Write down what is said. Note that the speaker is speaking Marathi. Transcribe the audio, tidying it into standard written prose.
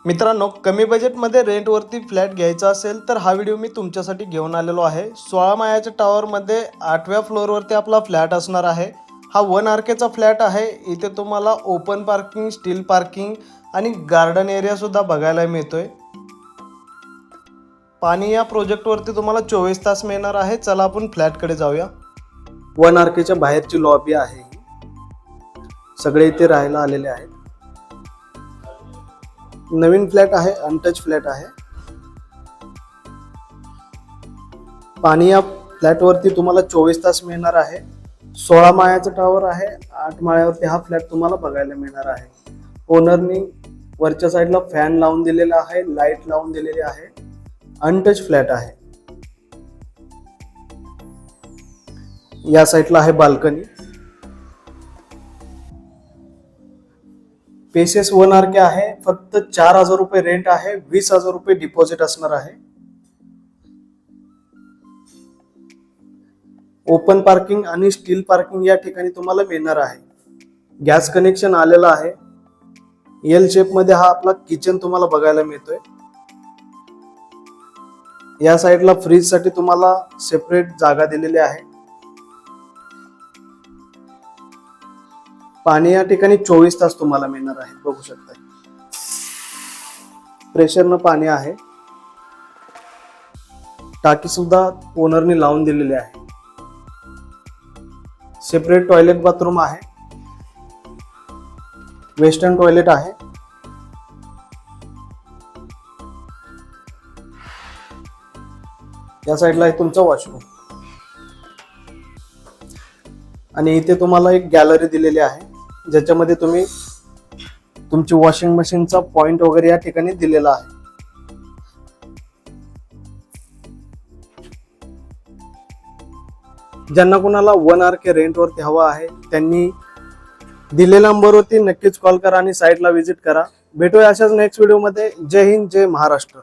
मित्रांनो, कमी बजेटमध्ये रेंटवरती फ्लॅट घ्यायचा असेल तर हा व्हिडिओ मी तुमच्यासाठी घेऊन आलेलो आहे. 16 माळ्याच्या टॉवरमध्ये 8व्या फ्लोअरवरती आपला फ्लॅट असणार आहे. हा 1 आरकेचा फ्लॅट आहे. इथे तुम्हाला ओपन पार्किंग, स्टील पार्किंग आणि गार्डन एरिया सुद्धा बघायला मिळतोय. पाणी या प्रोजेक्टवरती तुम्हाला 24 तास मिळणार आहे. चला आपण फ्लॅटकडे जाऊया. 1 आरकेच्या बाहेरची लॉबी आहे. सगळे इथे राहायला आलेले आहेत. नवीन फ्लॅट आहे, अनटच फ्लॅट आहे. पाणी या फ्लॅटवरती तुम्हाला 24 तास मिळणार आहे. 16 माळ्याचं टॉवर आहे. 8 माळ्यावरती हा फ्लॅट तुम्हाला बघायला मिळणार आहे. ओनरनी वरच्या साईडला फॅन लावून दिलेला आहे, लाईट लावून दिलेली आहे. अनटच फ्लॅट आहे. या साईडला आहे बाल्कनी. पेसेस 1 आरके आहे. फक्त 4000 रुपये रेंट आहे. 20,000 रुपये डिपॉझिट असणार आहे. ओपन पार्किंग आणि स्टील पार्किंग या ठिकाणी तुम्हाला मिळणार आहे. गॅस कनेक्शन आलेलं आहे. एल शेप मध्ये हा आपला किचन तुम्हाला बघायला मिळतोय. या साईडला फ्रीज साठी तुम्हाला सेपरेट जागा दिलेली आहे. पाणी या ठिकाणी 24 तास तुम्हाला मिळणार आहे. बघू शकता, प्रेशरनं पाणी आहे. टाकी सुद्धा ओनरने लावून दिलेली आहे. सेपरेट टॉयलेट बाथरूम आहे. वेस्टर्न टॉयलेट आहे. या साईडला आहे तुमचा वॉशरूम आणि इथे तुम्हाला एक गॅलरी दिलेली आहे, ज्याच्यामध्ये तुम्ही तुमची वॉशिंग मशीनचा पॉइंट वगैरे या ठिकाणी दिलेला आहे. ज्यांना कोणाला 1 आरके रेंटवरती हवा आहे त्यांनी दिलेल्या नंबरवरती नक्कीच कॉल करा आणि साईटला व्हिजिट करा. भेटूया अशाच नेक्स्ट व्हिडिओमध्ये. जय हिंद, जय महाराष्ट्र.